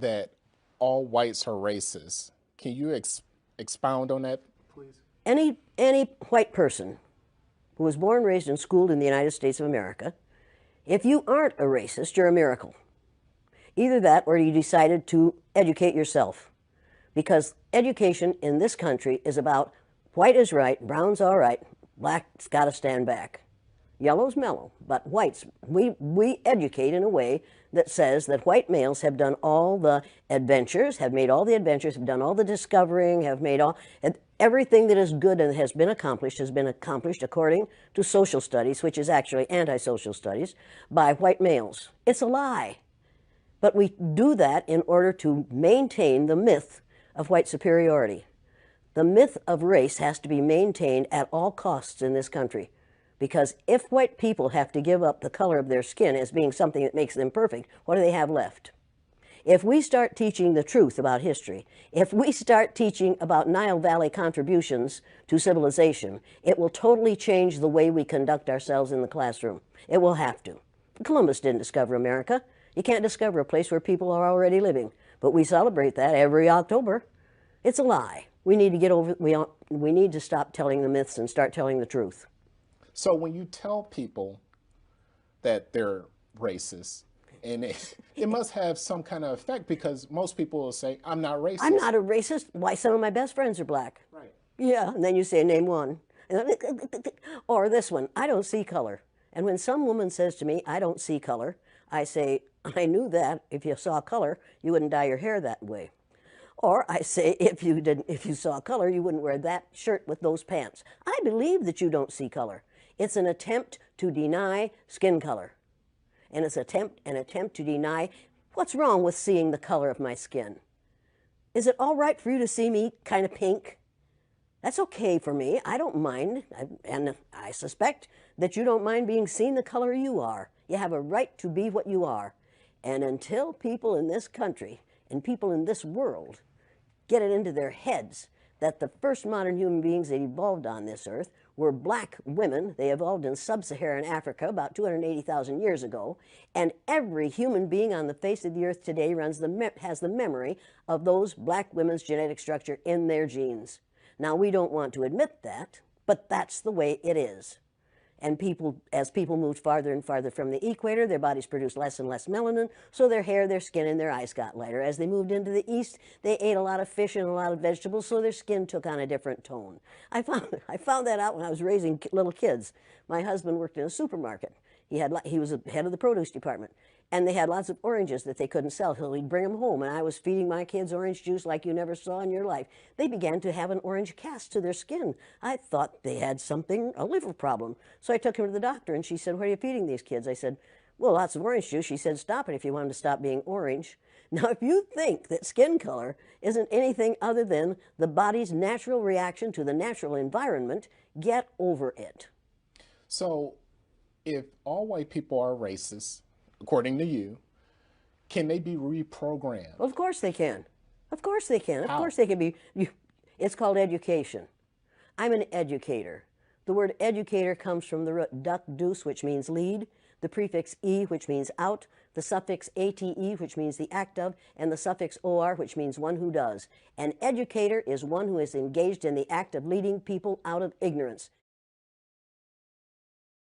that all whites are racist. Can you expound on that, please? Any white person who was born, raised, and schooled in the United States of America, if you aren't a racist, you're a miracle. Either that or you decided to educate yourself. Because education in this country is about white is right, brown's all right, black's got to stand back. Yellow's mellow, but whites, we educate in a way that says that white males have done all the adventures, have made all the adventures, have done all the discovering, have made all, everything that is good and has been accomplished according to social studies, which is actually anti-social studies, by white males. It's a lie. But we do that in order to maintain the myth of white superiority. The myth of race has to be maintained at all costs in this country. Because if white people have to give up the color of their skin as being something that makes them perfect, what do they have left? If we start teaching the truth about history, if we start teaching about Nile Valley contributions to civilization, it will totally change the way we conduct ourselves in the classroom. It will have to. Columbus didn't discover America. You can't discover a place where people are already living. But we celebrate that every October. It's a lie. We need to get over, we need to stop telling the myths and start telling the truth. So when you tell people that they're racist, and it must have some kind of effect, because most people will say, I'm not racist. I'm not a racist. Why, some of my best friends are black. Right. Yeah, and then you say, name one. Or this one, I don't see color. And when some woman says to me, I don't see color, I say, I knew that. If you saw color, you wouldn't dye your hair that way. Or I say, if you saw color, you wouldn't wear that shirt with those pants. I believe that you don't see color. It's an attempt to deny skin color. And it's an attempt to deny what's wrong with seeing the color of my skin. Is it all right for you to see me kind of pink? That's okay for me. I don't mind. And I suspect that you don't mind being seen the color you are. You have a right to be what you are. And until people in this country and people in this world get it into their heads that the first modern human beings that evolved on this earth were black women. They evolved in sub-Saharan Africa about 280,000 years ago, and every human being on the face of the earth today has the memory of those black women's genetic structure in their genes. Now, we don't want to admit that, but that's the way it is. And as people moved farther and farther from the equator, their bodies produced less and less melanin, so their hair, their skin, and their eyes got lighter. As they moved into the east, they ate a lot of fish and a lot of vegetables, so their skin took on a different tone. I found that out when I was raising little kids. My husband worked in a supermarket. He was the head of the produce department, and they had lots of oranges that they couldn't sell, so he'd bring them home, and I was feeding my kids orange juice like you never saw in your life. They began to have an orange cast to their skin. I thought they had a liver problem. So I took him to the doctor, and she said, what are you feeding these kids? I said, well, lots of orange juice. She said, stop it if you want them to stop being orange. Now, if you think that skin color isn't anything other than the body's natural reaction to the natural environment, get over it. So if all white people are racist, according to you, can they be reprogrammed? Well, of course they can. Of course they can. How? Of course they can be. It's called education. I'm an educator. The word educator comes from the root duc dus, which means lead, the prefix e, which means out, the suffix ate, which means the act of, and the suffix or, which means one who does. An educator is one who is engaged in the act of leading people out of ignorance.